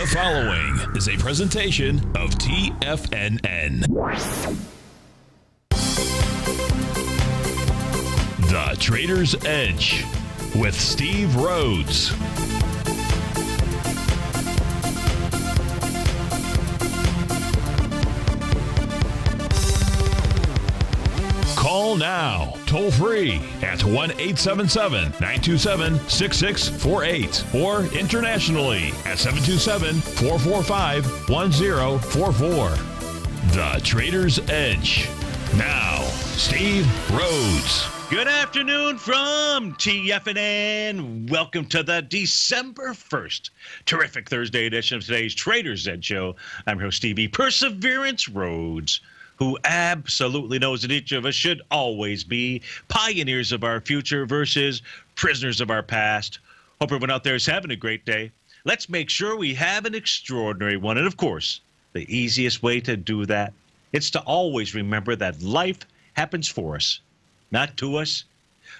The following is a presentation of TFNN. The Trader's Edge with Steve Rhodes. Call now, toll free at 1-877-927-6648 or internationally at 727-445-1044. The Trader's Edge. Now, Steve Rhodes. Good afternoon from TFNN. Welcome to the December 1st, terrific Thursday edition of today's Trader's Edge Show. I'm your host, Stevie Perseverance Rhodes, who absolutely knows that each of us should always be pioneers of our future versus prisoners of our past. Hope everyone out there is having a great day. Let's make sure we have an extraordinary one. And of course, the easiest way to do that, it's to always remember that life happens for us, not to us.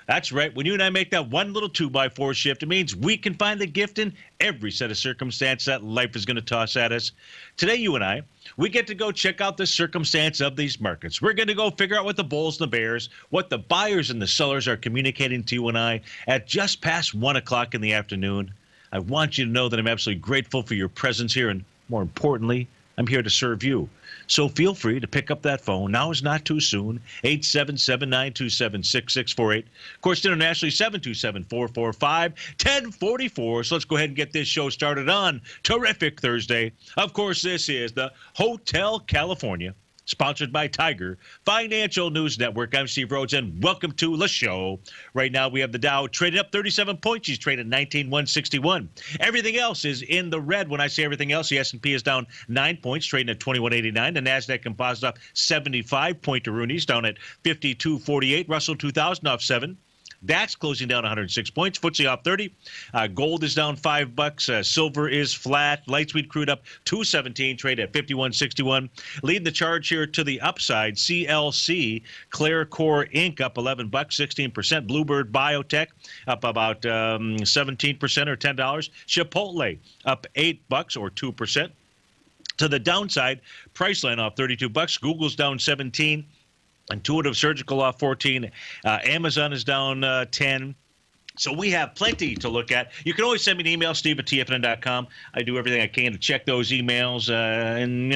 That's right. When you and I make that one little 2x4 shift, it means we can find the gift in every set of circumstance that life is going to toss at us. Today, you and I, we get to go check out the circumstance of these markets. We're going to go figure out what the bulls and the bears, what the buyers and the sellers are communicating to you and I at just past 1 o'clock in the afternoon. I want you to know that I'm absolutely grateful for your presence here, and more importantly, I'm here to serve you. So feel free to pick up that phone. Now is not too soon. 877-927-6648. Of course, internationally, 727-445-1044. So let's go ahead and get this show started on terrific Thursday. Of course, this is the Hotel California, sponsored by Tiger Financial News Network. I'm Steve Rhodes, and welcome to the show. Right now, we have the Dow traded up 37 points. She's traded 19,161. Everything else is in the red. When I say everything else, the S&P is down 9 points, trading at 2189. The NASDAQ Composite up 75. Point-to-Rooney's down at 5248. Russell 2000 off 7. DAX closing down 106 points. FTSE off 30. Gold is down $5. Silver is flat. Light sweet crude up 217. Trade at 51.61. Leading the charge here to the upside. CLC, Claricore Inc. up $11, 16%. Bluebird Biotech up about 17% or $10. Chipotle up $8 or 2%. To the downside, Priceline off $32. Google's down 17. Intuitive Surgical off 14. Amazon is down 10. So we have plenty to look at. You can always send me an email, steve@tfnn.com. I do everything I can to check those emails and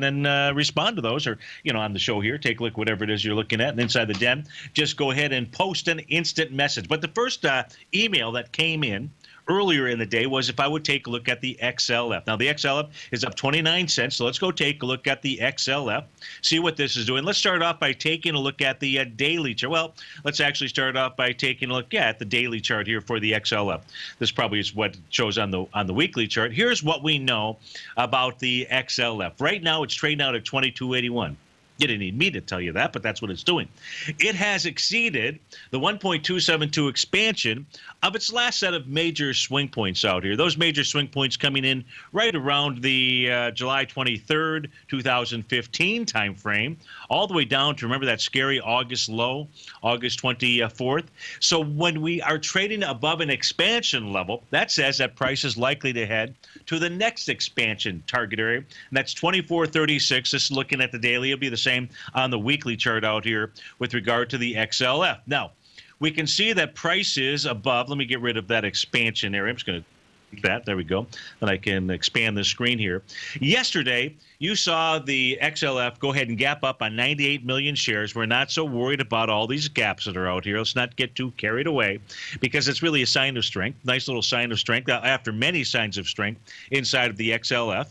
then respond to those, or, on the show here, take a look, whatever it is you're looking at. And inside the den, just go ahead and post an instant message. But the first email that came in earlier in the day was if I would take a look at the XLF. Now, the XLF is up 29 cents, so let's go take a look at the XLF, see what this is doing. Let's start off by taking a look at the daily chart. Well, let's actually start off by taking a look at the daily chart here for the XLF. This probably is what shows on the weekly chart. Here's what we know about the XLF. Right now, it's trading out at 2281. You didn't need me to tell you that, but that's what it's doing. It has exceeded the 1.272 expansion of its last set of major swing points out here. Those major swing points coming in right around the July 23rd, 2015 timeframe, all the way down to, remember that scary August low, August 24th. So when we are trading above an expansion level, that says that price is likely to head to the next expansion target area, and that's 2436. This is looking at the daily. It'll be the same on the weekly chart out here with regard to the XLF. Now, we can see that price is above. Let me get rid of that expansion area. I'm just going to do that. There we go. Then I can expand the screen here. Yesterday, you saw the XLF go ahead and gap up on 98 million shares. We're not so worried about all these gaps that are out here. Let's not get too carried away, because it's really a sign of strength. Nice little sign of strength after many signs of strength inside of the XLF.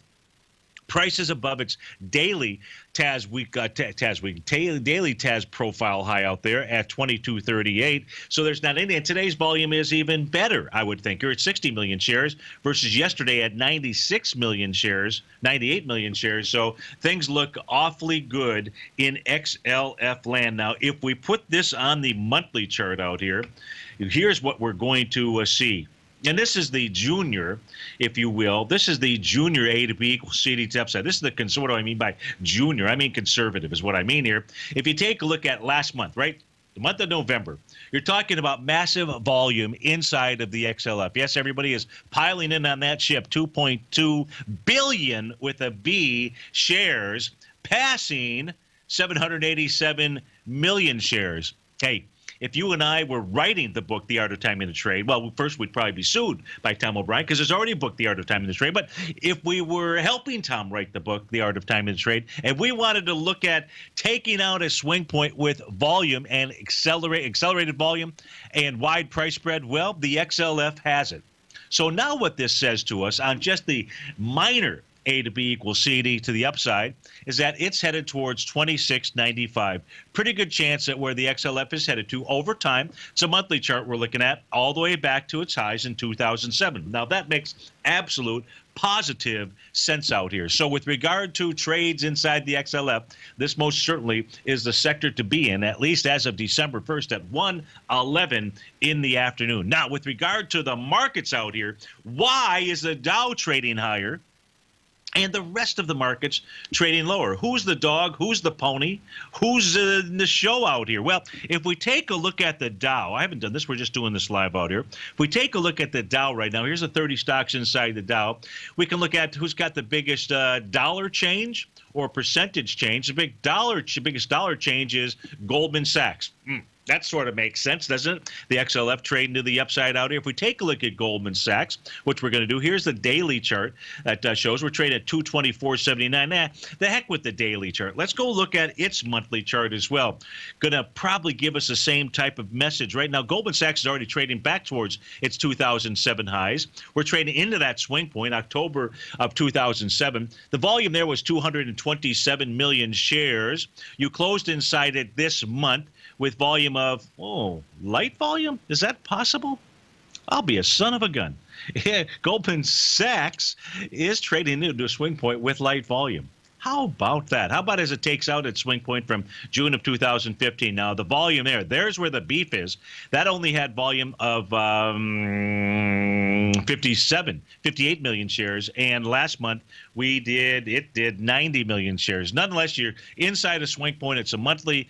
Price is above its daily daily TAS profile high out there at 2238. So there's not any. And today's volume is even better, I would think. You're at 60 million shares versus yesterday at 96 million shares, 98 million shares. So things look awfully good in XLF land. Now, if we put this on the monthly chart out here, here's what we're going to see. And this is the junior, if you will. This is the junior A to B equals CD to upside. This is the what do I mean by junior? I mean conservative is what I mean here. If you take a look at last month, right? the month of November, you're talking about massive volume inside of the XLF. Yes, everybody is piling in on that ship. 2.2 billion with a B shares, passing 787 million shares. Hey, if you and I were writing the book, The Art of Timing the Trade, well, first we'd probably be sued by Tom O'Brien because there's already a book, The Art of Timing the Trade. But if we were helping Tom write the book, The Art of Timing the Trade, and we wanted to look at taking out a swing point with volume and accelerated volume and wide price spread, well, the XLF has it. So now what this says to us on just the minor A to B equals CD to the upside is that it's headed towards 26.95. Pretty good chance that where the XLF is headed to over time. It's a monthly chart we're looking at all the way back to its highs in 2007. Now that makes absolute positive sense out here. So with regard to trades inside the XLF, this most certainly is the sector to be in, at least as of December 1st at 1:11 in the afternoon. Now with regard to the markets out here, why is the Dow trading higher and the rest of the markets trading lower? Who's the dog? Who's the pony? Who's in the show out here? Well, if we take a look at the Dow, I haven't done this. We're just doing this live out here. If we take a look at the Dow right now, here's the 30 stocks inside the Dow. We can look at who's got the biggest dollar change or percentage change. The biggest dollar change is Goldman Sachs. That sort of makes sense, doesn't it? The XLF trading to the upside out here. If we take a look at Goldman Sachs, which we're going to do, here's the daily chart that shows we're trading at 224.79. The heck with the daily chart. Let's go look at its monthly chart as well. Going to probably give us the same type of message. Right now, Goldman Sachs is already trading back towards its 2007 highs. We're trading into that swing point, October of 2007. The volume there was 227 million shares. You closed inside it this month with volume of, light volume? Is that possible? I'll be a son of a gun. Goldman Sachs is trading into a swing point with light volume. How about that? How about as it takes out its swing point from June of 2015? Now, the volume there's where the beef is. That only had volume of 58 million shares. And last month, it did 90 million shares. Nonetheless, you're inside a swing point. It's a monthly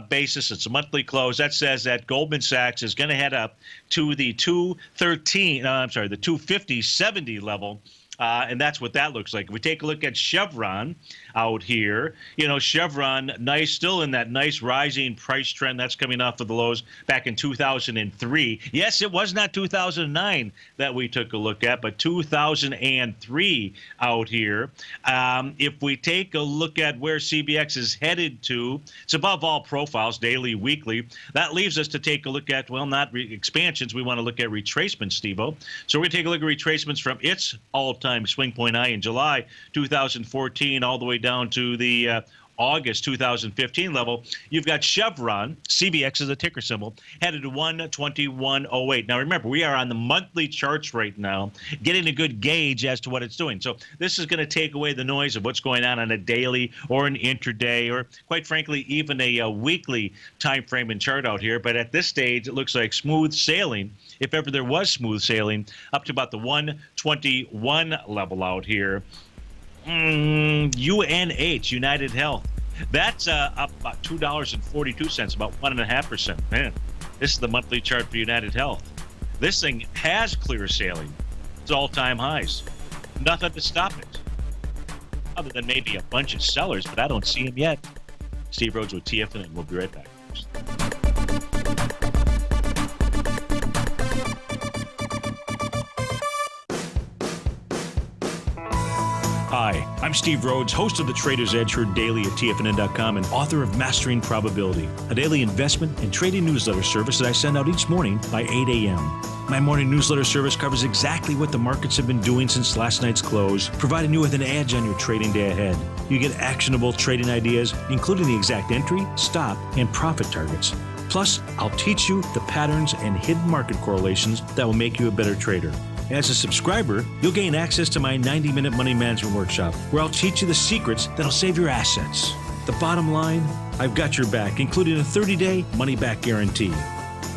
basis. It's a monthly close. That says that Goldman Sachs is going to head up to the 250.70 level. And that's what that looks like. If we take a look at Chevron out here, Chevron, still in that nice rising price trend. That's coming off of the lows back in 2003. Yes, it was not 2009 that we took a look at, but 2003 out here. If we take a look at where CBX is headed to, it's above all profiles, daily, weekly. That leaves us to take a look at, not expansions. We want to look at retracements, Steve-O. So we're going to take a look at retracements from its all-time swing point high in July 2014 all the way down to the August 2015 level. You've got Chevron, CBX is a ticker symbol, headed to 121.08. Now remember, we are on the monthly charts right now, getting a good gauge as to what it's doing. So this is going to take away the noise of what's going on a daily or an intraday or, quite frankly, even a weekly time frame and chart out here. But at this stage, it looks like smooth sailing, if ever there was smooth sailing, up to about the 121 level out here. UNH, United Health. That's up about $2.42, about 1.5%. Man, this is the monthly chart for United Health. This thing has clear sailing. It's all-time highs. Nothing to stop it, other than maybe a bunch of sellers, but I don't see them yet. Steve Rhodes with TFNN. We'll be right back. Hi, I'm Steve Rhodes, host of the Trader's Edge, heard daily at TFNN.com and author of Mastering Probability, a daily investment and trading newsletter service that I send out each morning by 8 a.m. My morning newsletter service covers exactly what the markets have been doing since last night's close, providing you with an edge on your trading day ahead. You get actionable trading ideas, including the exact entry, stop, and profit targets. Plus, I'll teach you the patterns and hidden market correlations that will make you a better trader. As a subscriber, you'll gain access to my 90-minute money management workshop, where I'll teach you the secrets that'll save your assets. The bottom line, I've got your back, including a 30-day money-back guarantee.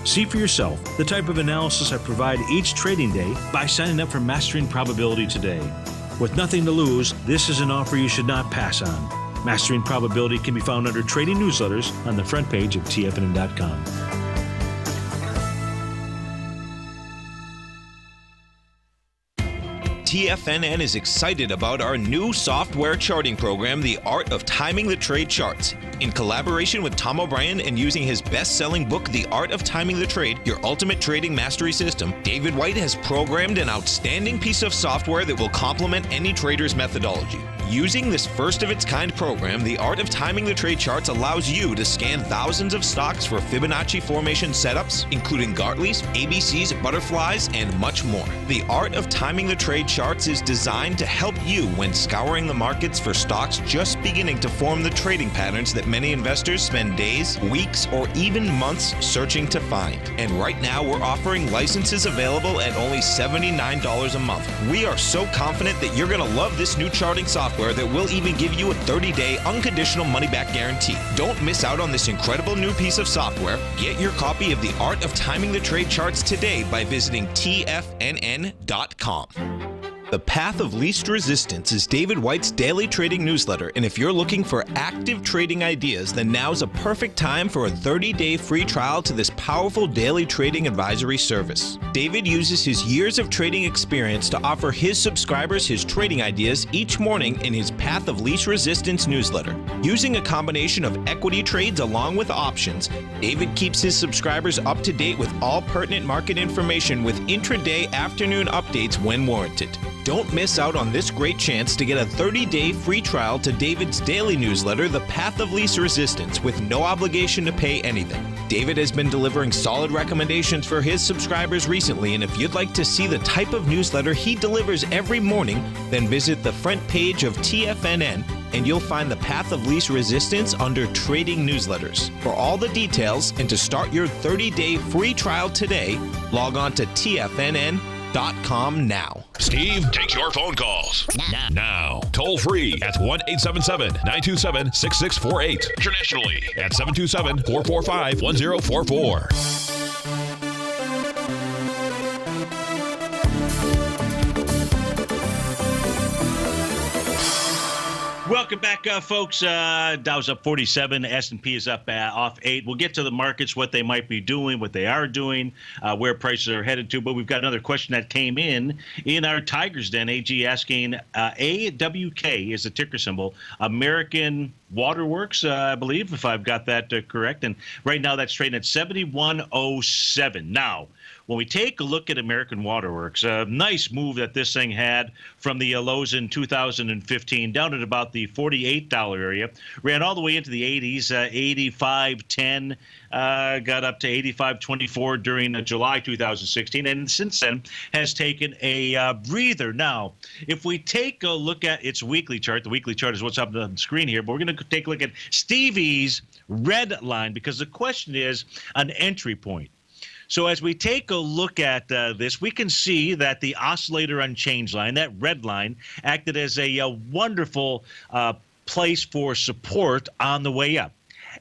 See for yourself the type of analysis I provide each trading day by signing up for Mastering Probability today. With nothing to lose, this is an offer you should not pass on. Mastering Probability can be found under Trading Newsletters on the front page of TFNN.com. TFNN is excited about our new software charting program, The Art of Timing the Trade Charts. In collaboration with Tom O'Brien and using his best-selling book, The Art of Timing the Trade, Your Ultimate Trading Mastery System, David White has programmed an outstanding piece of software that will complement any trader's methodology. Using this first-of-its-kind program, The Art of Timing the Trade Charts allows you to scan thousands of stocks for Fibonacci formation setups, including Gartley's, ABC's, butterflies, and much more. The Art of Timing the Trade Charts is designed to help you when scouring the markets for stocks just beginning to form the trading patterns that many investors spend days, weeks, or even months searching to find. And right now, we're offering licenses available at only $79 a month. We are so confident that you're going to love this new charting software that will even give you a 30-day unconditional money-back guarantee. Don't miss out on this incredible new piece of software. Get your copy of The Art of Timing the Trade Charts today by visiting TFNN.com. The Path of Least Resistance is David White's daily trading newsletter, and if you're looking for active trading ideas, then now's a perfect time for a 30-day free trial to this powerful daily trading advisory service. David uses his years of trading experience to offer his subscribers his trading ideas each morning in his Path of Least Resistance newsletter. Using a combination of equity trades along with options, David keeps his subscribers up to date with all pertinent market information with intraday afternoon updates when warranted. Don't miss out on this great chance to get a 30-day free trial to David's daily newsletter, The Path of Least Resistance, with no obligation to pay anything. David has been delivering solid recommendations for his subscribers recently, and if you'd like to see the type of newsletter he delivers every morning, then visit the front page of TFNN and you'll find The Path of Least Resistance under Trading Newsletters. For all the details and to start your 30-day free trial today, log on to TFNN.com now. Steve takes your phone calls now. Toll free at 1-877-927-6648. Internationally at 727-445-1044. Welcome back, folks. Dow's up 47. S&P is up off 8. We'll get to the markets, what they might be doing, what they are doing, where prices are headed to. But we've got another question that came in our Tigers Den. AG asking, AWK is the ticker symbol, American Waterworks, I believe, if I've got that correct. And right now that's trading at 7107. Now, when we take a look at American Waterworks, a nice move that this thing had from the lows in 2015 down at about the $48 area, ran all the way into the 80s, 85.10, got up to 85.24 during July 2016, and since then has taken a breather. Now, if we take a look at its weekly chart, the weekly chart is what's up on the screen here, but we're going to take a look at Stevie's red line because the question is an entry point. So as we take a look at this, we can see that the oscillator unchanged line, that red line, acted as a wonderful place for support on the way up.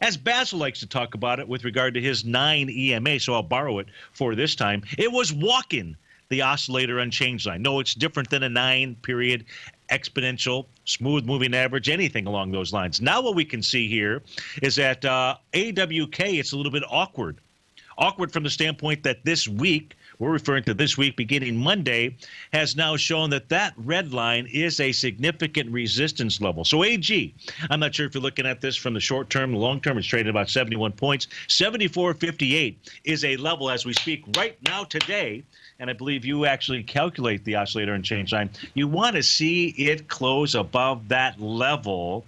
As Basil likes to talk about it with regard to his 9 EMA, so I'll borrow it for this time, it was walking the oscillator unchanged line. No, it's different than a 9-period exponential, smooth moving average, anything along those lines. Now what we can see here is that AWK, it's a little bit awkward. Awkward from the standpoint that this week, we're referring to this week beginning Monday, has now shown that that red line is a significant resistance level. So AG, I'm not sure if you're looking at this from the short term, the long term, it's traded about 71 points. 74.58 is a level as we speak right now today. And I believe you actually calculate the oscillator and change line. You want to see it close above that level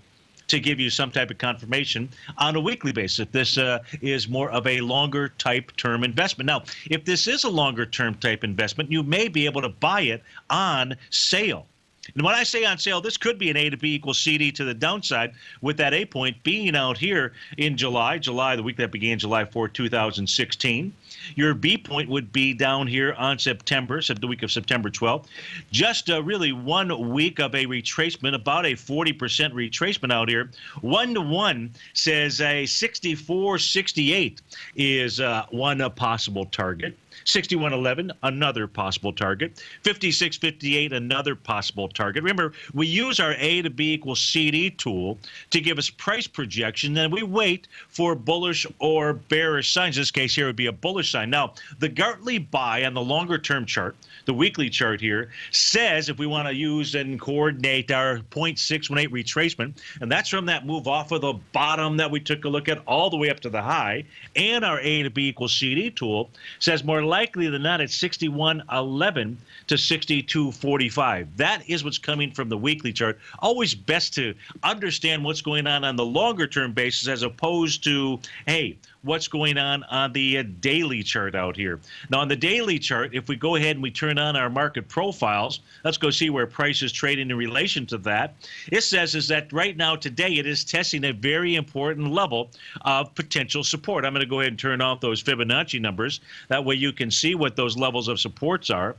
to give you some type of confirmation on a weekly basis if this is more of a longer type term investment. Now, if this is a longer term type investment, you may be able to buy it on sale. And when I say on sale, this could be an A to B equals CD to the downside, with that A point being out here in July, the week that began July 4, 2016. Your B point would be down here on September, so the week of September 12th. Just really 1 week of a retracement, about a 40% retracement out here. 1-to-1 says a 64.68 is one possible target. 61.11, another possible target. 56.58, another possible target. Remember, we use our A to B equals CD tool to give us price projection. Then we wait for bullish or bearish signs. In this case here would be a bullish sign. Now, the Gartley buy on the longer-term chart, the weekly chart here, says if we want to use and coordinate our 0.618 retracement, and that's from that move off of the bottom that we took a look at all the way up to the high, and our A to B equals CD tool says more likely than not it's 61.11 to 62.45. That is what's coming from the weekly chart. Always best to understand what's going on the longer term basis as opposed to, hey, what's going on the daily chart out here. Now, on the daily chart, if we go ahead and we turn on our market profiles, let's go see where price is trading in relation to that. It says is that right now, today, it is testing a very important level of potential support. I'm going to go ahead and turn off those Fibonacci numbers. That way you can see what those levels of supports are.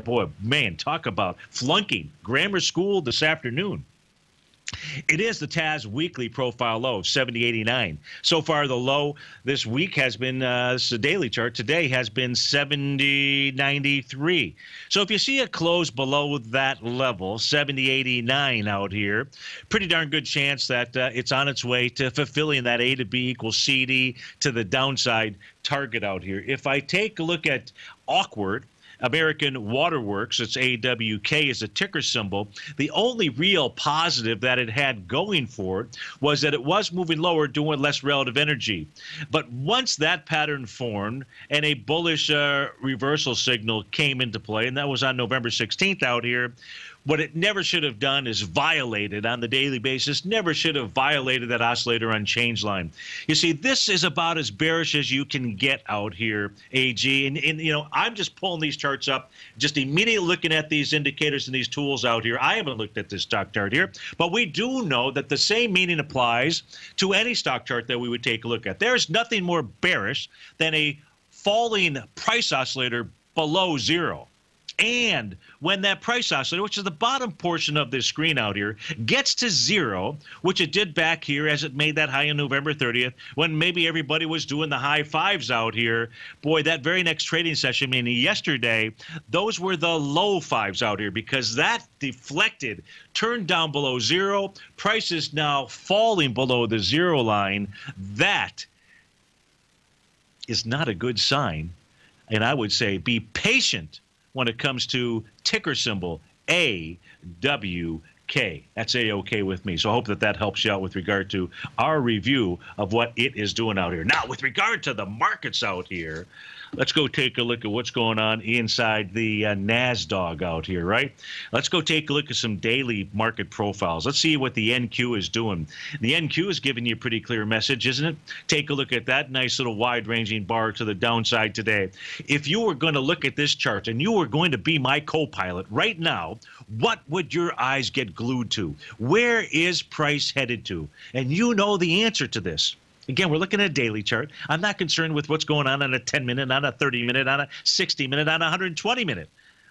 Boy, man, talk about flunking grammar school this afternoon. It is the TAS weekly profile low of 70.89. So far, the low this week has been, this is a daily chart, today has been 70.93. So if you see it close below that level, 70.89 out here, pretty darn good chance that it's on its way to fulfilling that A to B equals CD to the downside target out here. If I take a look at awkward, American Waterworks, it's AWK is a ticker symbol. The only real positive that it had going for it was that it was moving lower, doing less relative energy. But once that pattern formed and a bullish reversal signal came into play, and that was on November 16th out here, what it never should have done is violated on the daily basis, never should have violated that oscillator on change line. You see, this is about as bearish as you can get out here, AG. And you know, I'm just pulling these charts up, just immediately looking at these indicators and these tools out here. I haven't looked at this stock chart here, but we do know that the same meaning applies to any stock chart that we would take a look at. There's nothing more bearish than a falling price oscillator below zero. And when that price oscillator, which is the bottom portion of this screen out here, gets to zero, which it did back here as it made that high on November 30th, when maybe everybody was doing the high fives out here, boy, that very next trading session, meaning yesterday, those were the low fives out here because that deflected, turned down below zero. Price is now falling below the zero line. That is not a good sign. And I would say be patient when it comes to ticker symbol AWK. That's A-OK with me. So I hope that that helps you out with regard to our review of what it is doing out here. Now, with regard to the markets out here, let's go take a look at what's going on inside the NASDAQ out here, right? Let's go take a look at some daily market profiles. Let's see what the NQ is doing. The NQ is giving you a pretty clear message, isn't it? Take a look at that nice little wide-ranging bar to the downside today. If you were going to look at this chart and you were going to be my co-pilot right now, what would your eyes get glued to? Where is price headed to? And you know the answer to this. Again, we're looking at a daily chart. I'm not concerned with what's going on a 10-minute, on a 30-minute, on a 60-minute, on a 120-minute.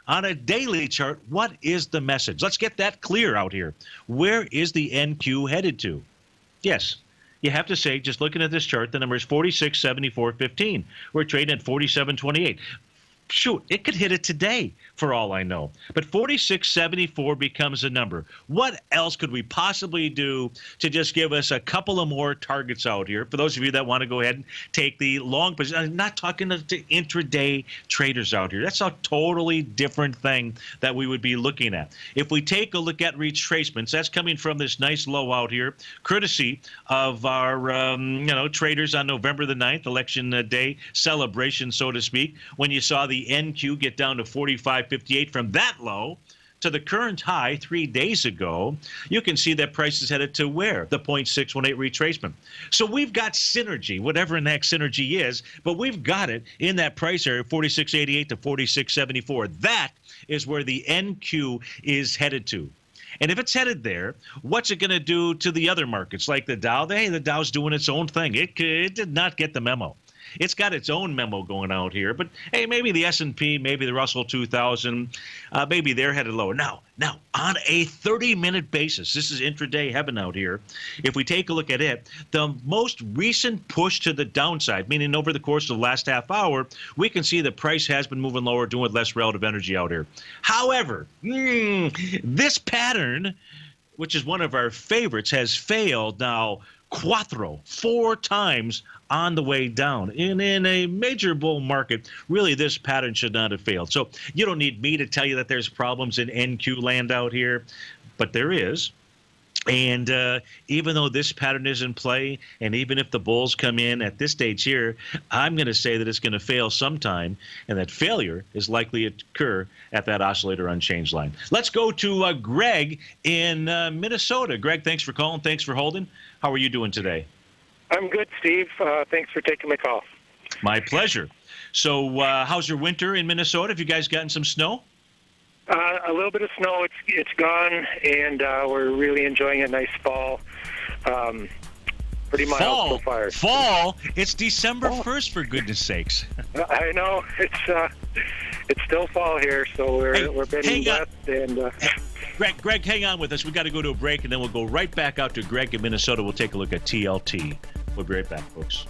On a daily chart, what is the message? Let's get that clear out here. Where is the NQ headed to? Yes, you have to say, just looking at this chart, the number is 46.74.15. We're trading at 47.28. Shoot, it could hit it today for all I know. But 46.74 becomes a number. What else could we possibly do to just give us a couple of more targets out here? For those of you that want to go ahead and take the long position, I'm not talking to intraday traders out here. That's a totally different thing that we would be looking at. If we take a look at retracements, that's coming from this nice low out here, courtesy of our traders on November the 9th, election day celebration, so to speak, when you saw the NQ get down to 45.58 from that low to the current high 3 days ago. You can see that price is headed to where? The 0.618 retracement. So we've got synergy, whatever the heck synergy is, but we've got it in that price area, 46.88 to 46.74. That is where the NQ is headed to. And if it's headed there, what's it going to do to the other markets like the Dow? The Dow's doing its own thing. It did not get the memo. it's got its own memo going out here. But hey, maybe the S&P, maybe the Russell 2000, maybe they're headed lower. Now, on a 30-minute basis, this is intraday heaven out here. If we take a look at it, the most recent push to the downside, meaning over the course of the last half hour, we can see the price has been moving lower, doing with less relative energy out here. However, this pattern, which is one of our favorites, has failed now four times on the way down. In a major bull market, really this pattern should not have failed. So you don't need me to tell you that there's problems in NQ land out here, but there is. And even though this pattern is in play, and even if the bulls come in at this stage here, I'm going to say that it's going to fail sometime, and that failure is likely to occur at that oscillator unchanged line. Let's go to Greg in Minnesota. Greg, thanks for calling. Thanks for holding. How are you doing today? I'm good, Steve. Thanks for taking my call. My pleasure. So how's your winter in Minnesota? Have you guys gotten some snow? A little bit of snow. It's gone, and we're really enjoying a nice fall. Pretty mild so far. Fall? It's December 1st, for goodness sakes. I know. It's still fall here, so we're bending west. And Greg, hang on with us. We've got to go to a break, and then we'll go right back out to Greg in Minnesota. We'll take a look at TLT. We'll be right back, folks.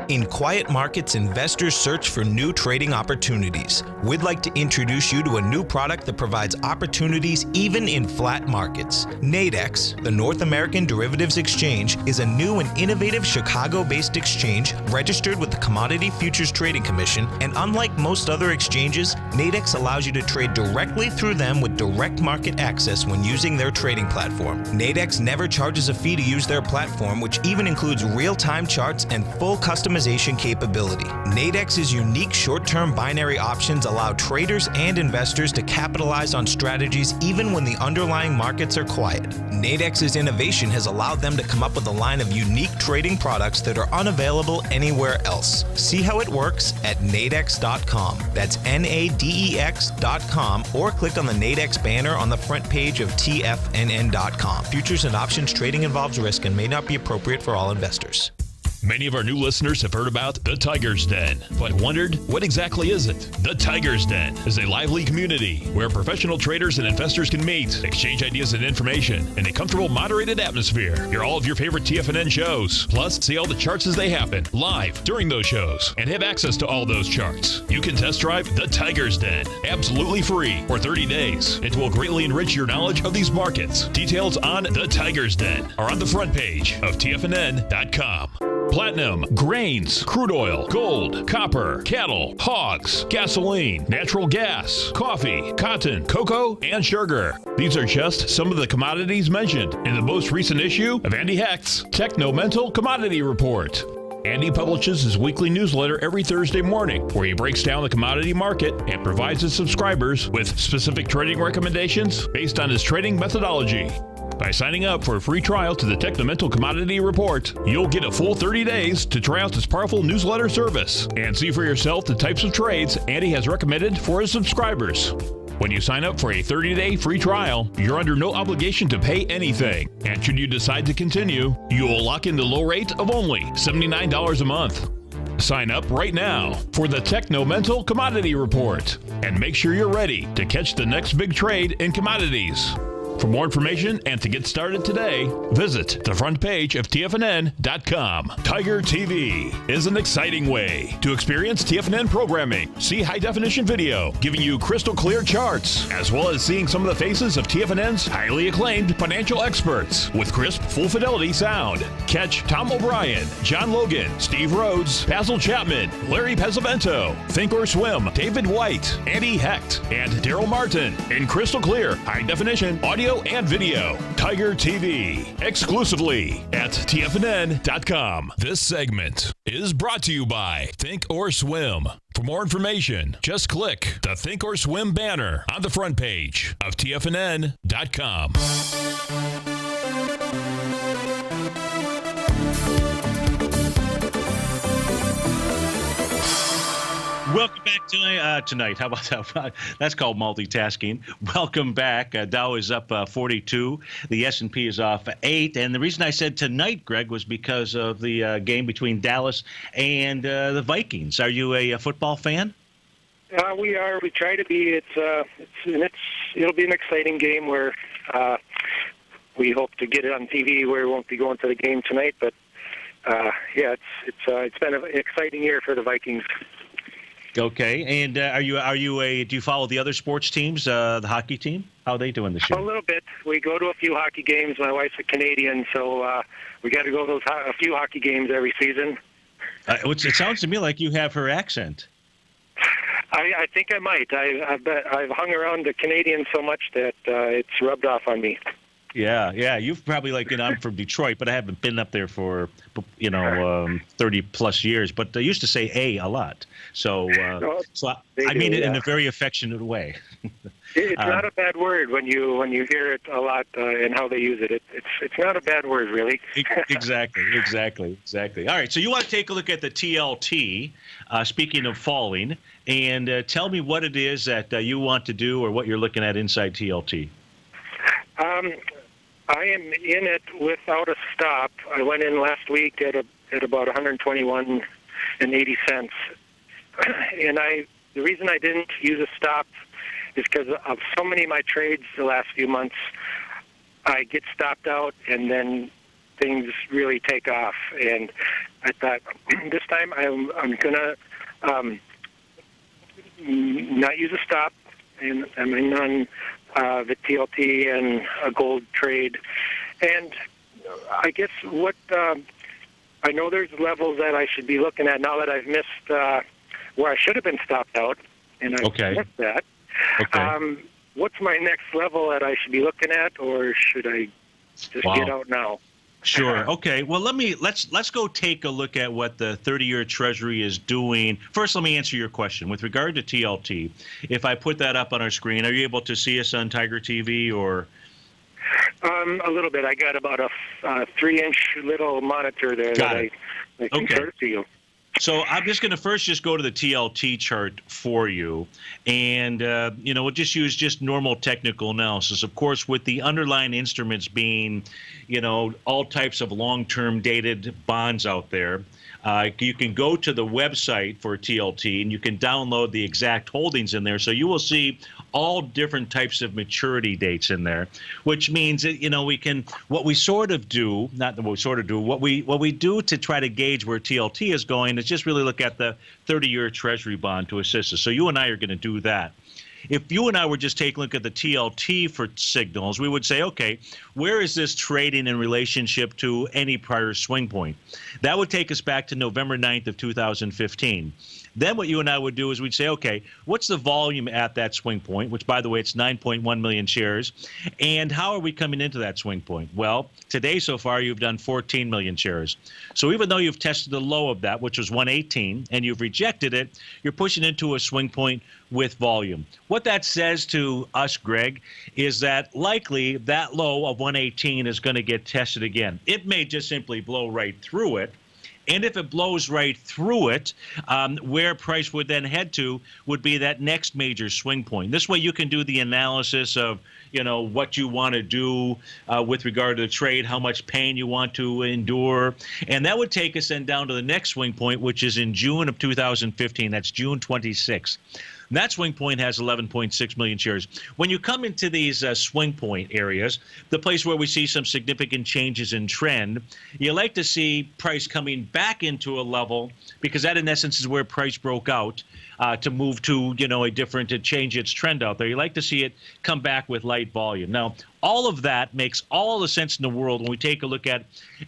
In quiet markets, investors search for new trading opportunities. We'd like to introduce you to a new product that provides opportunities even in flat markets. Nadex, the North American Derivatives Exchange, is a new and innovative Chicago-based exchange registered with the Commodity Futures Trading Commission, and unlike most other exchanges, Nadex allows you to trade directly through them with direct market access when using their trading platform. Nadex never charges a fee to use their platform, which even includes real-time charts and full customization capability. Nadex's unique short-term binary options allow traders and investors to capitalize on strategies even when the underlying markets are quiet. Nadex's innovation has allowed them to come up with a line of unique trading products that are unavailable anywhere else. See how it works at nadex.com. That's NADEX.com, or click on the Nadex banner on the front page of TFNN.com. Futures and options trading involves risk and may not be appropriate for all investors. Many of our new listeners have heard about the Tiger's Den, but wondered, what exactly is it? The Tiger's Den is a lively community where professional traders and investors can meet, exchange ideas and information in a comfortable, moderated atmosphere. Hear all of your favorite TFNN shows, plus see all the charts as they happen live during those shows, and have access to all those charts. You can test drive the Tiger's Den absolutely free for 30 days. It will greatly enrich your knowledge of these markets. Details on the Tiger's Den are on the front page of TFNN.com. Platinum, grains, crude oil, gold, copper, cattle, hogs, gasoline, natural gas, coffee, cotton, cocoa, and sugar. These are just some of the commodities mentioned in the most recent issue of Andy Hecht's Techno-Mental Commodity Report. Andy publishes his weekly newsletter every Thursday morning, where he breaks down the commodity market and provides his subscribers with specific trading recommendations based on his trading methodology. By signing up for a free trial to the Techno-Mental Commodity Report, you'll get a full 30 days to try out this powerful newsletter service and see for yourself the types of trades Andy has recommended for his subscribers. When you sign up for a 30-day free trial, you're under no obligation to pay anything. And should you decide to continue, you will lock in the low rate of only $79 a month. Sign up right now for the Techno-Mental Commodity Report and make sure you're ready to catch the next big trade in commodities. For more information and to get started today, visit the front page of TFNN.com. Tiger TV is an exciting way to experience TFNN programming. See high-definition video giving you crystal clear charts, as well as seeing some of the faces of TFNN's highly acclaimed financial experts with crisp, full-fidelity sound. Catch Tom O'Brien, John Logan, Steve Rhodes, Basil Chapman, Larry Pesavento, Think or Swim, David White, Andy Hecht, and Daryl Martin in crystal clear, high-definition audio and video. Tiger TV, exclusively at TFNN.com. This segment is brought to you by Think or Swim. For more information, just click the Think or Swim banner on the front page of TFNN.com. Welcome back Tonight. How about that? That's called multitasking. Welcome back. Dow is up 42. The S&P is off 8. And the reason I said tonight, Greg, was because of the game between Dallas and the Vikings. Are you a football fan? We are. We try to be. It'll be an exciting game where we hope to get it on TV. Where we won't be going to the game tonight, but it's been an exciting year for the Vikings. Okay, and do you follow the other sports teams, the hockey team? How are they doing this year? A little bit. We go to a few hockey games. My wife's a Canadian, so we got to go to a few hockey games every season. It sounds to me like you have her accent. I think I might. I've hung around the Canadians so much that it's rubbed off on me. Yeah. You've probably I'm from Detroit, but I haven't been up there for 30 plus years. But I used to say a lot, so I mean it in a very affectionate way. It's not a bad word when you hear it a lot and how they use it. It's not a bad word, really. Exactly. All right, so you want to take a look at the TLT. Speaking of falling, and tell me what it is that you want to do or what you're looking at inside TLT. I am in it without a stop. I went in last week at about 121.80 cents, and the reason I didn't use a stop is because of so many of my trades the last few months. I get stopped out, and then things really take off. And I thought this time I'm gonna not use a stop, and I'm in on the TLT and a gold trade. And I guess what I know there's levels that I should be looking at now that I've missed where I should have been stopped out, and I've missed that. Okay. What's my next level that I should be looking at, or should I just get out now? Sure. Okay. Well, let's go take a look at what the 30-year Treasury is doing. First, let me answer your question with regard to TLT. If I put that up on our screen, are you able to see us on TigerTV or? A little bit. I got about a 3-inch little monitor there I can show to you. So I'm just going to first go to the TLT chart for you, and we'll just use normal technical analysis. Of course, with the underlying instruments being, all types of long-term dated bonds out there, you can go to the website for TLT and you can download the exact holdings in there. So you will see all different types of maturity dates in there, which means that, what we do to try to gauge where TLT is going is just really look at the 30-year Treasury bond to assist us. So you and I are going to do that. If you and I were just taking a look at the TLT for signals, we would say, okay, where is this trading in relationship to any prior swing point? That would take us back to November 9th of 2015. Then what you and I would do is we'd say, okay, what's the volume at that swing point, which, by the way, it's 9.1 million shares, and how are we coming into that swing point? Well, today so far you've done 14 million shares. So even though you've tested the low of that, which was 118, and you've rejected it, you're pushing into a swing point with volume. What that says to us, Greg, is that likely that low of 118 is going to get tested again. It may just simply blow right through it. And if it blows right through it, where price would then head to would be that next major swing point. This way you can do the analysis of, what you want to do with regard to the trade, how much pain you want to endure. And that would take us then down to the next swing point, which is in June of 2015. That's June 26th. That swing point has 11.6 million shares. When you come into these swing point areas, the place where we see some significant changes in trend, you like to see price coming back into a level, because that in essence is where price broke out to move to, to change its trend out there. You like to see it come back with light volume. Now, all of that makes all the sense in the world when we take a look at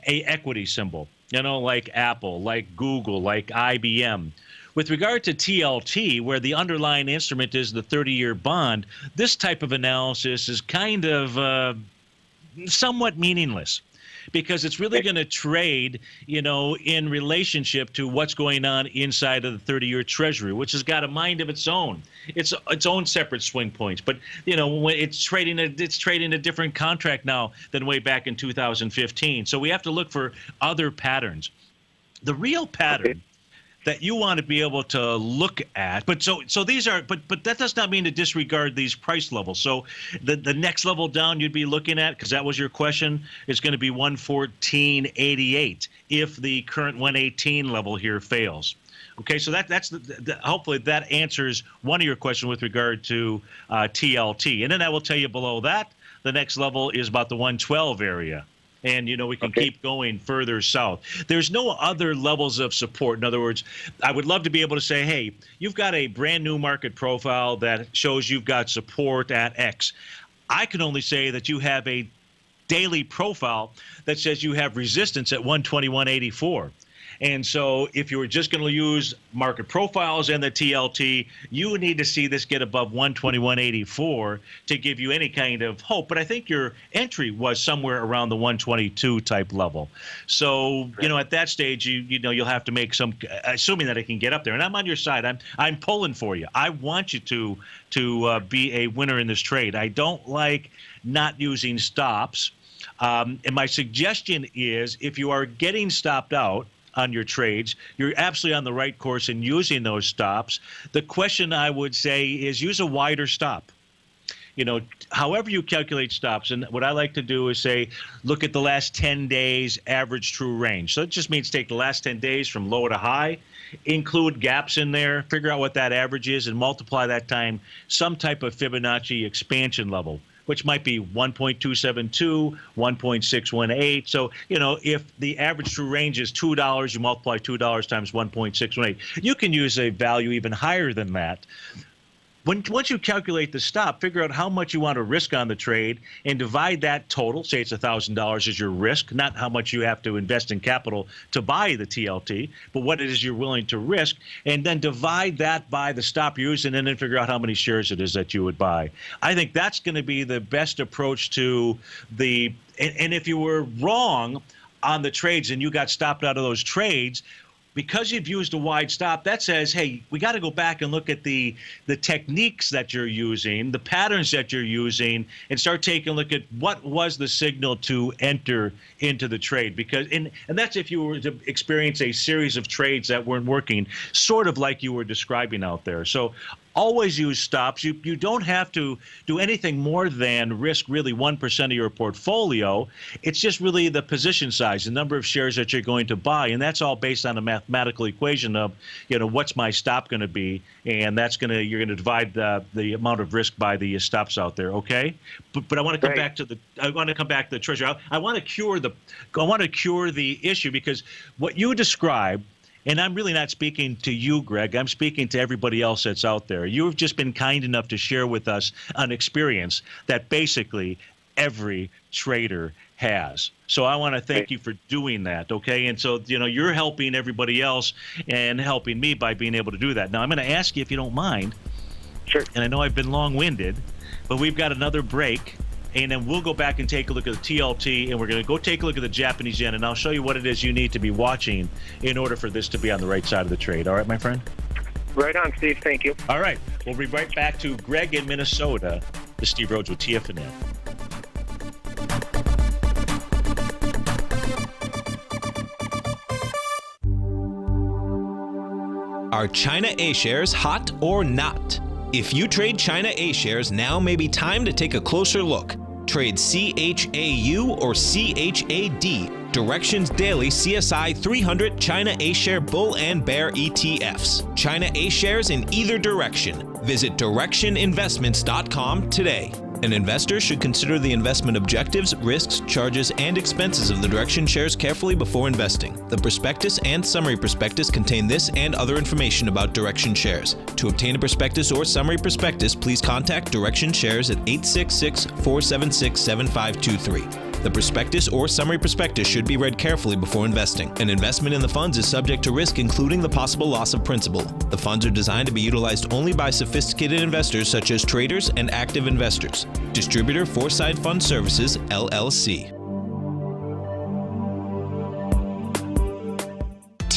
a equity symbol, like Apple, like Google, like IBM. With regard to TLT, where the underlying instrument is the 30-year bond, this type of analysis is kind of somewhat meaningless, because it's really going to trade, in relationship to what's going on inside of the 30-year Treasury, which has got a mind of its own, its own separate swing points. But when it's trading a different contract now than way back in 2015. So we have to look for other patterns. The real pattern that you want to be able to look at. But so these are, but that does not mean to disregard these price levels. So the next level down you'd be looking at, because that was your question, is going to be 114.88 if the current 118 level here fails. Okay, so that's hopefully that answers one of your questions with regard to TLT. And then I will tell you below that, the next level is about the 112 area. And, we can keep going further south. There's no other levels of support. In other words, I would love to be able to say, hey, you've got a brand new market profile that shows you've got support at X. I can only say that you have a daily profile that says you have resistance at 121.84. And so if you were just going to use market profiles and the TLT, you would need to see this get above 121.84 to give you any kind of hope. But I think your entry was somewhere around the 122 type level. So, at that stage, you'll have to make some, assuming that it can get up there. And I'm on your side. I'm pulling for you. I want you to be a winner in this trade. I don't like not using stops. And my suggestion is if you are getting stopped out on your trades, you're absolutely on the right course in using those stops. The question I would say is use a wider stop. However you calculate stops, and what I like to do is say, look at the last 10 days average true range. So it just means take the last 10 days from low to high, include gaps in there, figure out what that average is, and multiply that time some type of Fibonacci expansion level, which might be 1.272, 1.618. So, if the average true range is $2, you multiply $2 times 1.618. You can use a value even higher than that. Once you calculate the stop, figure out how much you want to risk on the trade and divide that total. Say it's $1,000 is your risk, not how much you have to invest in capital to buy the TLT, but what it is you're willing to risk, and then divide that by the stop you're using and then figure out how many shares it is that you would buy. I think that's going to be the best approach to the – and if you were wrong on the trades and you got stopped out of those trades – because you've used a wide stop, that says, hey, we got to go back and look at the techniques that you're using, the patterns that you're using, and start taking a look at what was the signal to enter into the trade. Because and that's if you were to experience a series of trades that weren't working, sort of like you were describing out there. So always use stops. You don't have to do anything more than risk really 1% of your portfolio. It's just really the position size, the number of shares that you're going to buy, and that's all based on a mathematical equation of, what's my stop going to be, and you're going to divide the amount of risk by the stops out there. Okay, but I want to come back to the treasury. I want to cure the issue, because what you described. And I'm really not speaking to you, Greg. I'm speaking to everybody else that's out there. You've just been kind enough to share with us an experience that basically every trader has. So I want to thank you for doing that, okay? And so, you're helping everybody else and helping me by being able to do that. Now, I'm going to ask you, if you don't mind. Sure. And I know I've been long-winded, but we've got another break. And then we'll go back and take a look at the TLT, and we're going to go take a look at the Japanese yen, and I'll show you what it is you need to be watching in order for this to be on the right side of the trade. All right, my friend? Right on, Steve. Thank you. All right. We'll be right back to Greg in Minnesota. This is Steve Rhodes with TFNN. Are China A shares hot or not? If you trade China A shares, now may be time to take a closer look. Trade CHAU or CHAD, Directions Daily CSI 300 China A Share Bull and Bear ETFs. China A shares in either direction. Visit directioninvestments.com today. An investor should consider the investment objectives, risks, charges, and expenses of the Direction shares carefully before investing. The prospectus and summary prospectus contain this and other information about Direction shares. To obtain a prospectus or summary prospectus, please contact Direction shares at 866-476-7523. The prospectus or summary prospectus should be read carefully before investing. An investment in the funds is subject to risk, including the possible loss of principal. The funds are designed to be utilized only by sophisticated investors such as traders and active investors. Distributor Foreside Fund Services, LLC.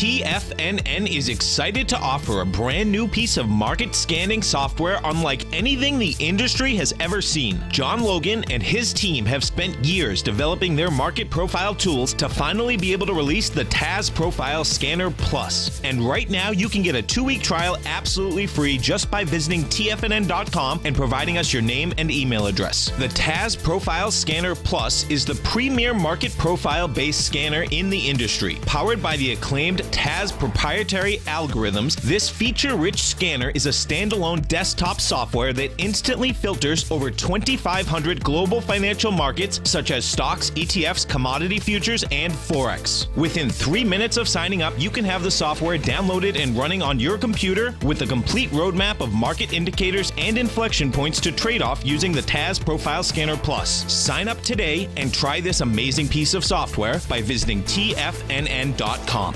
TFNN is excited to offer a brand new piece of market scanning software unlike anything the industry has ever seen. John Logan and his team have spent years developing their market profile tools to finally be able to release the TAS Profile Scanner Plus. And right now, you can get a 2-week trial absolutely free just by visiting TFNN.com and providing us your name and email address. The TAS Profile Scanner Plus is the premier market profile-based scanner in the industry. Powered by the acclaimed TAS proprietary algorithms, this feature-rich scanner is a standalone desktop software that instantly filters over 2,500 global financial markets such as stocks, ETFs, commodity futures, and Forex. Within 3 minutes of signing up, you can have the software downloaded and running on your computer with a complete roadmap of market indicators and inflection points to trade off using the TAS Profile Scanner Plus. Sign up today and try this amazing piece of software by visiting TFNN.com.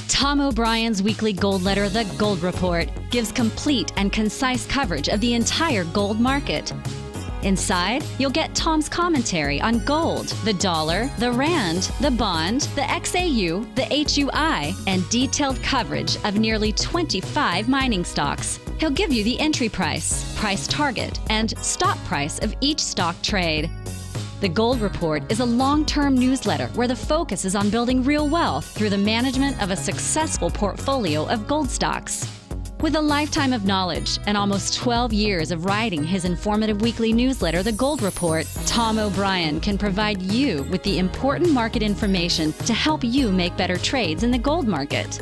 Tom O'Brien's weekly gold letter, The Gold Report, gives complete and concise coverage of the entire gold market. Inside, you'll get Tom's commentary on gold, the dollar, the rand, the bond, the XAU, the HUI, and detailed coverage of nearly 25 mining stocks. He'll give you the entry price, price target, and stop price of each stock trade. The Gold Report is a long-term newsletter where the focus is on building real wealth through the management of a successful portfolio of gold stocks. With a lifetime of knowledge and almost 12 years of writing his informative weekly newsletter, The Gold Report, Tom O'Brien can provide you with the important market information to help you make better trades in the gold market.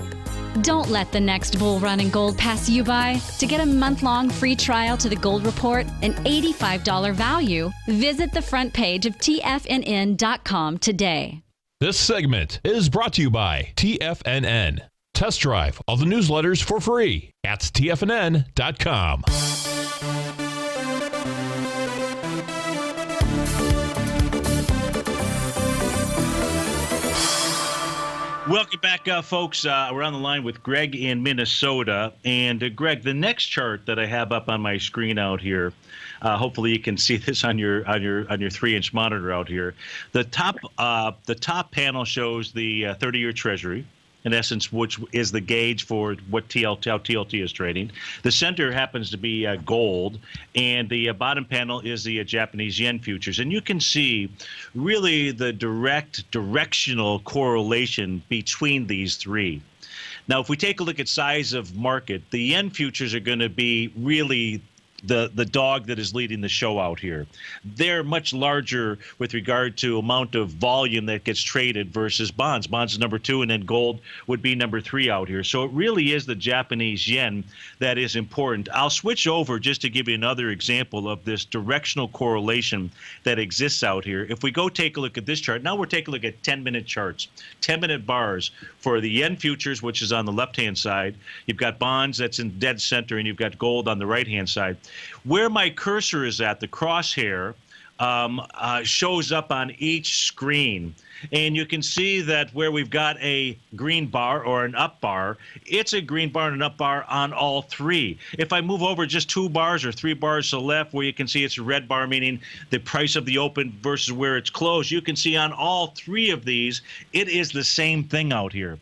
Don't let the next bull run in gold pass you by. To get a month-long free trial to The Gold Report, an $85 value, visit the front page of TFNN.com today. This segment is brought to you by TFNN. Test drive all the newsletters for free at TFNN.com. Welcome back, folks. We're on the line with Greg in Minnesota. And Greg, the next chart that I have up on my screen out here, hopefully you can see this on your 3-inch monitor out here. The top panel shows the 30-year Treasury, in essence, which is the gauge for what how TLT is trading. The center happens to be gold, and the bottom panel is the Japanese yen futures. And you can see really the directional correlation between these three. Now, if we take a look at size of market, the yen futures are going to be really the dog that is leading the show out here. They're much larger with regard to amount of volume that gets traded versus bonds. Bonds is number 2, and then gold would be number 3 out here. So it really is the Japanese yen that is important. I'll switch over just to give you another example of this directional correlation that exists out here. If we go take a look at this chart, now we're taking a look at 10-minute charts, 10-minute bars for the yen futures, which is on the left-hand side. You've got bonds that's in dead center, and you've got gold on the right-hand side. Where my cursor is at, the crosshair, shows up on each screen. And you can see that where we've got a green bar or an up bar, it's a green bar and an up bar on all three. If I move over just 2 bars or 3 bars to the left, where you can see it's a red bar, meaning the price of the open versus where it's closed, you can see on all 3 of these, it is the same thing out here.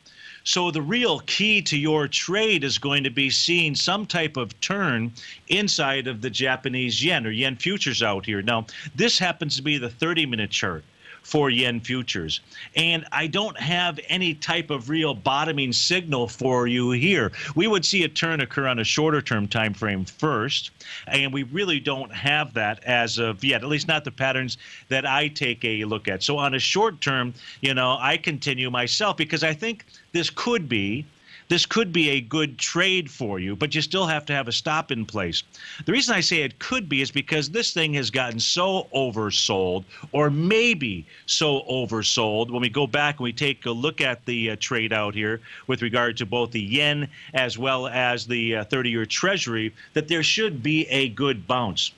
So the real key to your trade is going to be seeing some type of turn inside of the Japanese yen or yen futures out here. Now, this happens to be the 30-minute chart for yen futures. And I don't have any type of real bottoming signal for you here. We would see a turn occur on a shorter term time frame first, and we really don't have that as of yet, at least not the patterns that I take a look at. So on a short term, I continue myself because I think this could be a good trade for you, but you still have to have a stop in place. The reason I say it could be is because this thing has gotten so oversold, or maybe so oversold, when we go back and we take a look at the trade out here with regard to both the yen as well as the 30-year Treasury, that there should be a good bounce.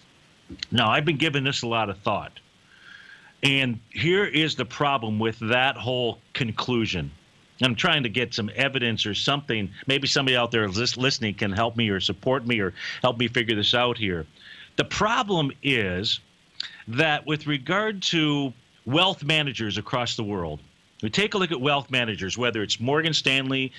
Now, I've been giving this a lot of thought. And here is the problem with that whole conclusion. I'm trying to get some evidence or something. Maybe somebody out there listening can help me or support me or help me figure this out here. The problem is that with regard to wealth managers across the world, We take a look at wealth managers, whether it's Morgan Stanley,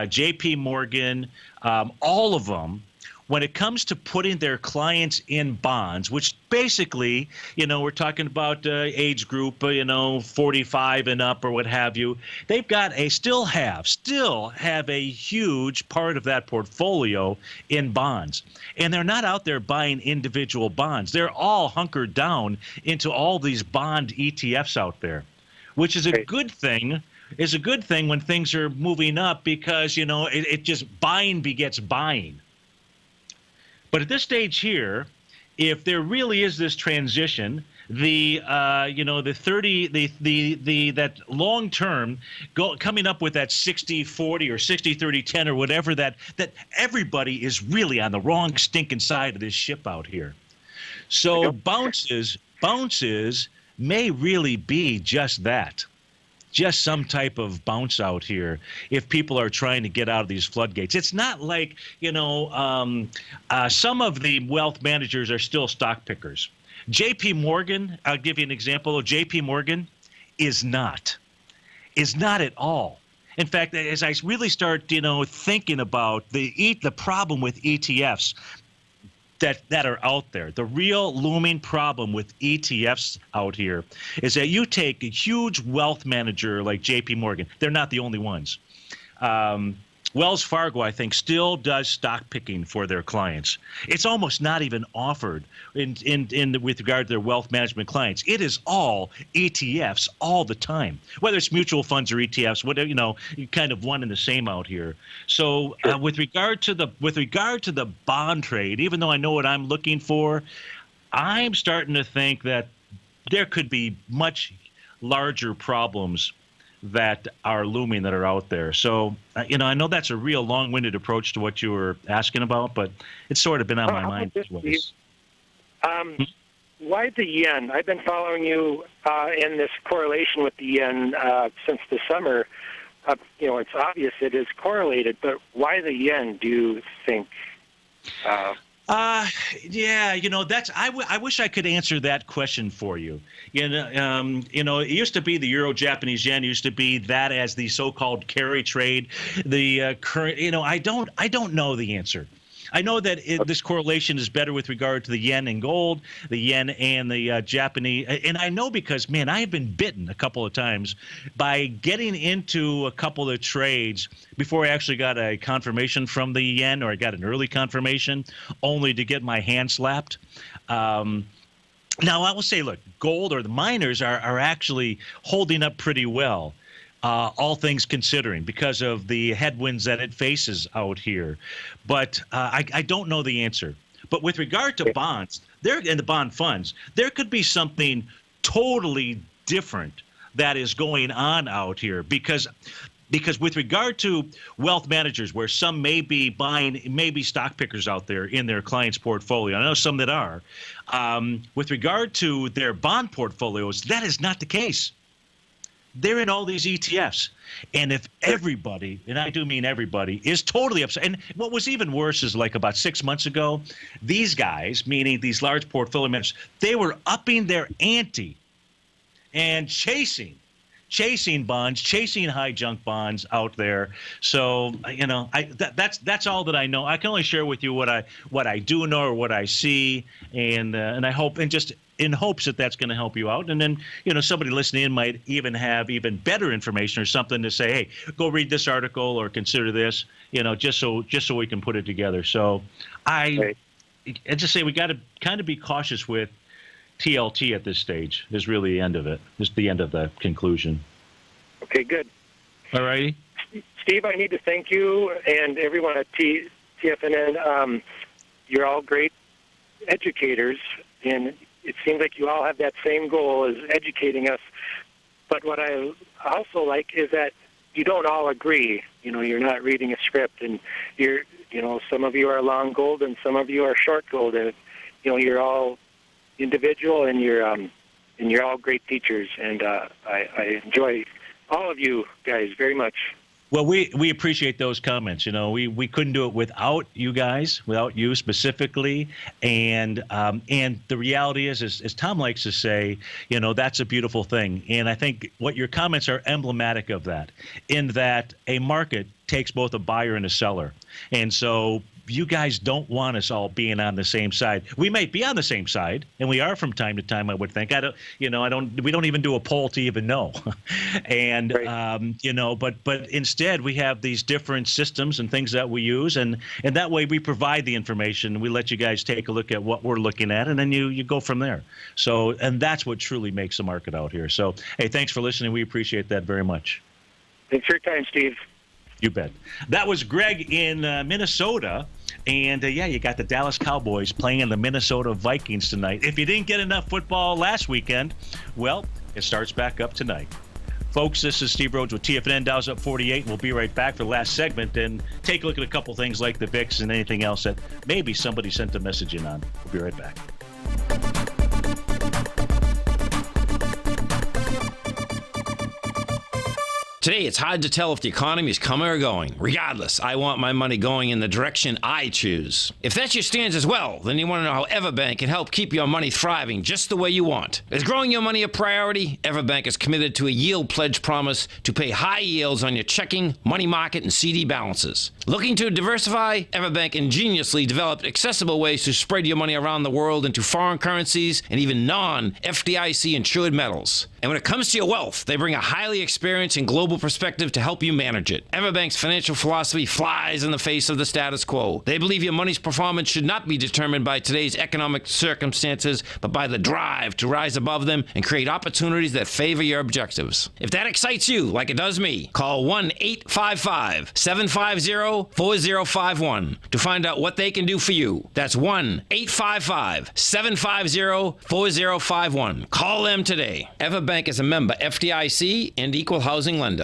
J.P. Morgan, all of them. When it comes to putting their clients in bonds, which basically, we're talking about age group, 45 and up or what have you, they've got still have a huge part of that portfolio in bonds. And they're not out there buying individual bonds. They're all hunkered down into all these bond ETFs out there, which is a good thing. Is a good thing when things are moving up because, it just buying begets buying. But at this stage here, if there really is this transition, that long term coming up with that 60-40 or 60-30-10 or whatever that everybody is really on the wrong stinking side of this ship out here. So bounces may really be just that. Just some type of bounce out here if people are trying to get out of these floodgates. It's not like, some of the wealth managers are still stock pickers. J.P. Morgan, I'll give you an example of J.P. Morgan, is not at all. In fact, as I really start, thinking about the problem with ETFs, that are out there. The real looming problem with ETFs out here is that you take a huge wealth manager like JP Morgan. They're not the only ones. Wells Fargo, I think, still does stock picking for their clients. It's almost not even offered with regard to their wealth management clients. It is all ETFs all the time, whether it's mutual funds or ETFs, whatever, you kind of one and the same out here. So with regard to the bond trade, even though I know what I'm looking for, I'm starting to think that there could be much larger problems that are looming that are out there. So, I know that's a real long-winded approach to what you were asking about, but it's sort of been on my mind. Why the yen? I've been following you in this correlation with the yen since the summer. It's obvious it is correlated, but why the yen, do you think? That's I wish I could answer that question for you. It used to be the euro Japanese yen used to be that as the so-called carry trade. The current, I don't know the answer. I know that this correlation is better with regard to the yen and gold, the yen and the Japanese. And I know because, man, I have been bitten a couple of times by getting into a couple of trades before I actually got a confirmation from the yen, or I got an early confirmation, only to get my hand slapped. Now, I will say, look, gold or the miners are actually holding up pretty well. All things considering, because of the headwinds that it faces out here. But I don't know the answer. But with regard to bonds, and the bond funds, there could be something totally different that is going on out here. Because with regard to wealth managers, where some may be stock pickers out there in their clients' portfolio, I know some that are, with regard to their bond portfolios, that is not the case. They're in all these ETFs. And if everybody, and I do mean everybody, is totally upset. And what was even worse is like about 6 months ago, these guys, meaning these large portfolio managers, they were upping their ante and chasing bonds, chasing high junk bonds out there. So, that's all that I know. I can only share with you what I do know or what I see, and I hope, and just in hopes that that's going to help you out. And then, somebody listening in might even have even better information or something to say, hey, go read this article or consider this, just so we can put it together. So I just say we got to kind of be cautious with TLT at this stage. Is really the end of it. Is the end of the conclusion. Okay, good. All righty. Steve, I need to thank you and everyone at TFNN. You're all great educators, and it seems like you all have that same goal as educating us. But what I also like is that you don't all agree. You're not reading a script, and some of you are long gold and some of you are short gold, and you're all individual, and you're all great teachers, and I enjoy all of you guys very much. Well, we appreciate those comments. You know, we couldn't do it without you guys, without you specifically. And the reality is, as Tom likes to say, you know, that's a beautiful thing. And I think what your comments are emblematic of that, in that a market takes both a buyer and a seller. And so you guys don't want us all being on the same side. We might be on the same side, and we are from time to time, I would think. We don't even do a poll to even know. And, Right. you know, but instead we have these different systems and things that we use. And that way we provide the information. We let you guys take a look at what we're looking at, and then you go from there. So, and that's what truly makes the market out here. So, hey, thanks for listening. We appreciate that very much. Thanks for your time, Steve. You bet. That was Greg in Minnesota. And, yeah, you got the Dallas Cowboys playing the Minnesota Vikings tonight. If you didn't get enough football last weekend, well, it starts back up tonight. Folks, this is Steve Rhodes with TFNN Dow's Up 48. We'll be right back for the last segment and take a look at a couple things like the VIX and anything else that maybe somebody sent a message in on. We'll be right back. Today, it's hard to tell if the economy is coming or going. Regardless, I want my money going in the direction I choose. If that's your stance as well, then you want to know how Everbank can help keep your money thriving just the way you want. Is growing your money a priority? Everbank is committed to a yield pledge promise to pay high yields on your checking, money market, and CD balances. Looking to diversify? Everbank ingeniously developed accessible ways to spread your money around the world into foreign currencies and even non-FDIC insured metals. And when it comes to your wealth, they bring a highly experienced and global perspective to help you manage it. Everbank's financial philosophy flies in the face of the status quo. They believe your money's performance should not be determined by today's economic circumstances, but by the drive to rise above them and create opportunities that favor your objectives. If that excites you, like it does me, call 1-855-750-4051 to find out what they can do for you. That's 1-855-750-4051. Call them today. Everbank is a member FDIC and equal housing lender.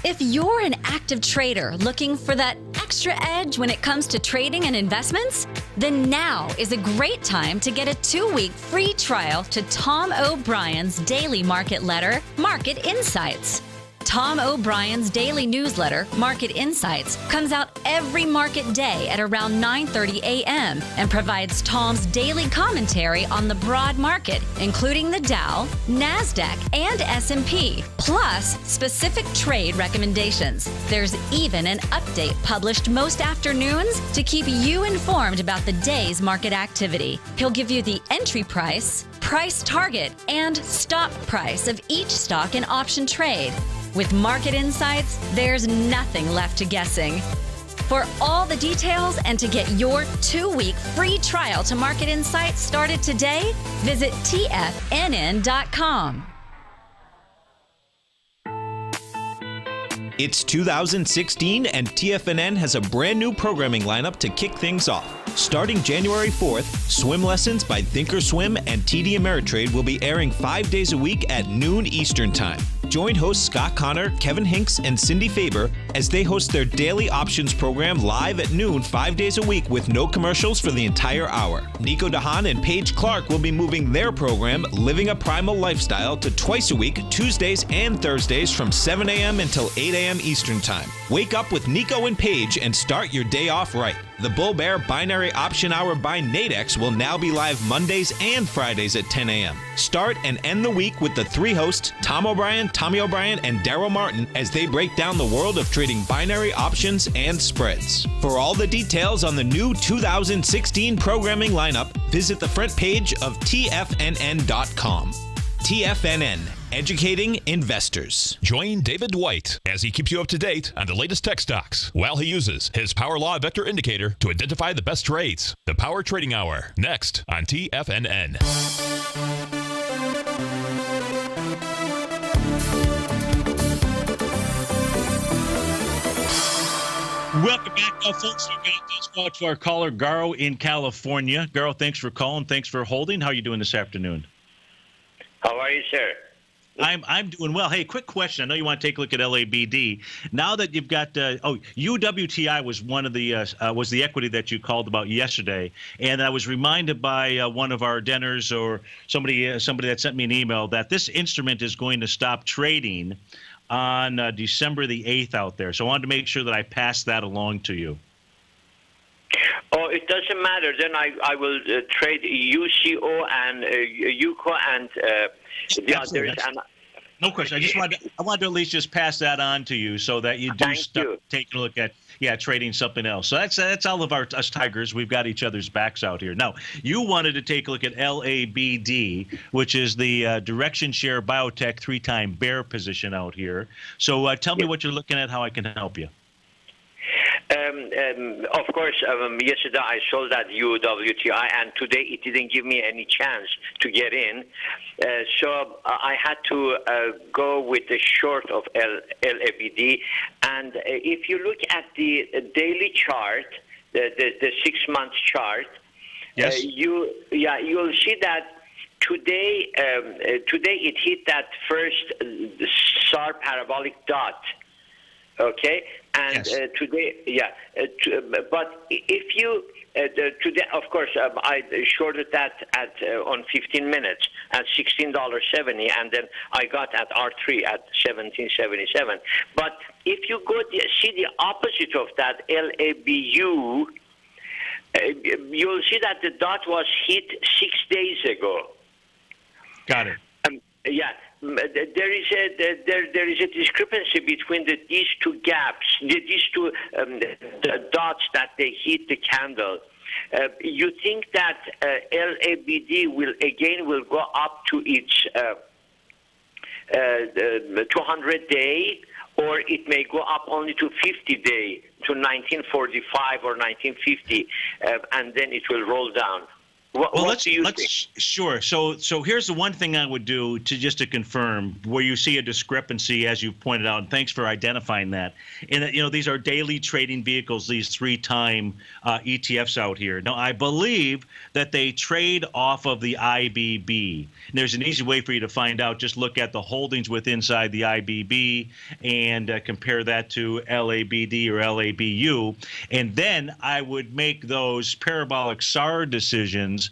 If you're an active trader looking for that extra edge when it comes to trading and investments, then now is a great time to get a 2-week free trial to Tom O'Brien's daily market letter, Market Insights. Tom O'Brien's daily newsletter, Market Insights, comes out every market day at around 9:30 a.m. and provides Tom's daily commentary on the broad market, including the Dow, NASDAQ, and S&P, plus specific trade recommendations. There's even an update published most afternoons to keep you informed about the day's market activity. He'll give you the entry price, price target, and stop price of each stock and option trade. With Market Insights, there's nothing left to guessing. For all the details and to get your 2-week free trial to Market Insights started today, visit TFNN.com. It's 2016 and TFNN has a brand new programming lineup to kick things off. Starting January 4th, Swim Lessons by Thinkorswim and TD Ameritrade will be airing 5 days a week at noon Eastern Time. Join hosts Scott Connor, Kevin Hinks, and Cindy Faber as they host their daily options program live at noon 5 days a week with no commercials for the entire hour. Nico DeHaan and Paige Clark will be moving their program, Living a Primal Lifestyle, to twice a week, Tuesdays and Thursdays from 7 a.m. until 8 a.m. Eastern Time. Wake up with Nico and Paige and start your day off right. The Bull Bear Binary Option Hour by Nadex will now be live Mondays and Fridays at 10 a.m. Start and end the week with the 3 hosts, Tom O'Brien, Tommy O'Brien, and Daryl Martin, as they break down the world of trading binary options and spreads. For all the details on the new 2016 programming lineup, visit the front page of TFNN.com. TFNN, educating investors. Join David White as he keeps you up to date on the latest tech stocks while he uses his Power Law Vector Indicator to identify the best trades. The Power Trading Hour, next on TFNN. Welcome back, folks. Let's go out to our caller, Garo in California. Garo, thanks for calling. Thanks for holding. How are you doing this afternoon? How are you, sir? I'm doing well. Hey, quick question. I know you want to take a look at LABD. Now that you've got UWTI was one of the was the equity that you called about yesterday, and I was reminded by one of our denners or somebody that sent me an email that this instrument is going to stop trading on December the 8th out there. So I wanted to make sure that I passed that along to you. Oh, it doesn't matter. Then I will trade UCO and UCO and the others. And no question. I wanted to at least just pass that on to you so that you do start taking a look at trading something else. So that's all of us Tigers. We've got each other's backs out here. Now, you wanted to take a look at LABD, which is the Direction Share Biotech 3-time bear position out here. So tell me what you're looking at, how I can help you. Of course, yesterday I sold that UWTI, and today it didn't give me any chance to get in. So I had to go with the short of LABD. And if you look at the daily chart, the 6-month chart, yes, you'll see that today it hit that first SAR parabolic dot. Okay, and yes. Today, but if you today, of course, I shorted that at on 15 minutes at $16.70, and then I got at R3 at 17.77. But if you see the opposite of that, LABU, you'll see that the dot was hit 6 days ago. Got it. There is a discrepancy between these two gaps, these two the dots that they hit the candle. You think that LABD will go up to its 200-day, or it may go up only to 50-day, to 1945 or 1950, and then it will roll down. What do you think? Sure. So here's the one thing I would do to confirm where you see a discrepancy, as you pointed out, and thanks for identifying that. And these are daily trading vehicles, these 3-time ETFs out here. Now, I believe that they trade off of the IBB. And there's an easy way for you to find out. Just look at the holdings inside the IBB and compare that to LABD or LABU. And then I would make those parabolic SAR decisions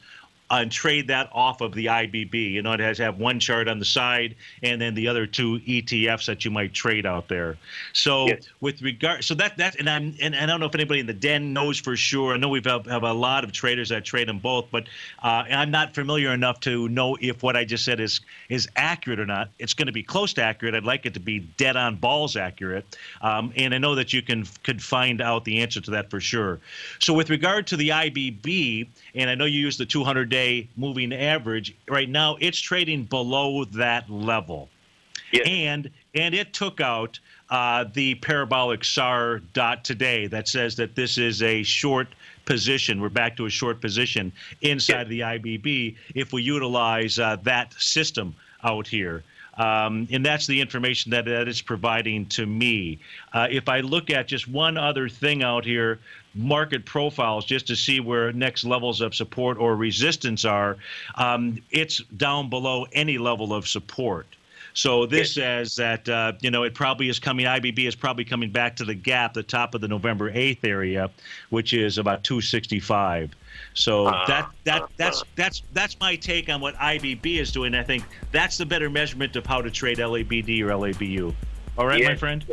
and trade that off of the IBB. It has to have one chart on the side and then the other 2 ETFs that you might trade out there. So with regard, so that and I don't know if anybody in the den knows for sure. I know we have a lot of traders that trade them both, but I'm not familiar enough to know if what I just said is accurate or not. It's going to be close to accurate. I'd like it to be dead on balls accurate, and I know that you could find out the answer to that for sure. So with regard to the IBB, and I know you use the 200-day moving average, right now it's trading below that level. Yes. And it took out the parabolic SAR dot today that says that this is a short position. We're back to a short position inside of the IBB if we utilize that system out here. And that's the information that it's providing to me. If I look at just one other thing out here, market profiles, just to see where next levels of support or resistance are, it's down below any level of support. So this says that, it probably is coming, IBB is probably coming back to the gap, the top of the November 8th area, which is about 265. So that's my take on what IBB is doing. I think that's the better measurement of how to trade LABD or LABU. All right, my friend?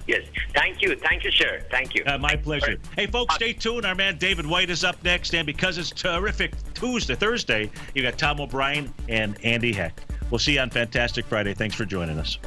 Yes. Thank you, sir. Thank you. My pleasure. Right. Hey, folks, stay tuned. Our man David White is up next. And because it's terrific Thursday, you got Tom O'Brien and Andy Heck. We'll see you on Fantastic Friday. Thanks for joining us.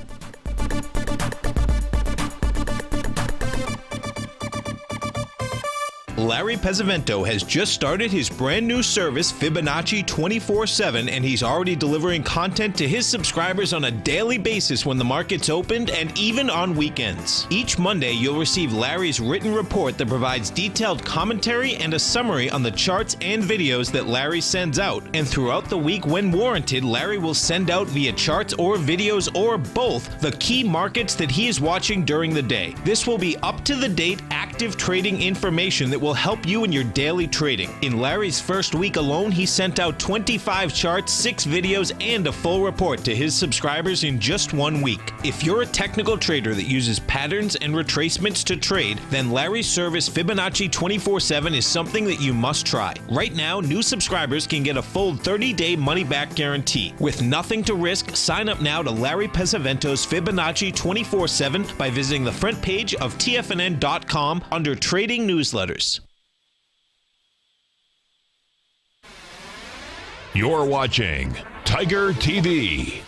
Larry Pesavento has just started his brand new service, Fibonacci 24/7, and he's already delivering content to his subscribers on a daily basis when the market's opened and even on weekends. Each Monday, you'll receive Larry's written report that provides detailed commentary and a summary on the charts and videos that Larry sends out. And throughout the week, when warranted, Larry will send out via charts or videos or both the key markets that he is watching during the day. This will be up-to-the-date, active trading information that will will help you in your daily trading. In Larry's first week alone, he sent out 25 charts, 6 videos, and a full report to his subscribers in just 1 week. If you're a technical trader that uses patterns and retracements to trade, then Larry's service Fibonacci 24/7 is something that you must try. Right now, new subscribers can get a full 30-day money-back guarantee. With nothing to risk, sign up now to Larry Pesavento's Fibonacci 24/7 by visiting the front page of TFNN.com under Trading Newsletters. You're watching Tiger TV.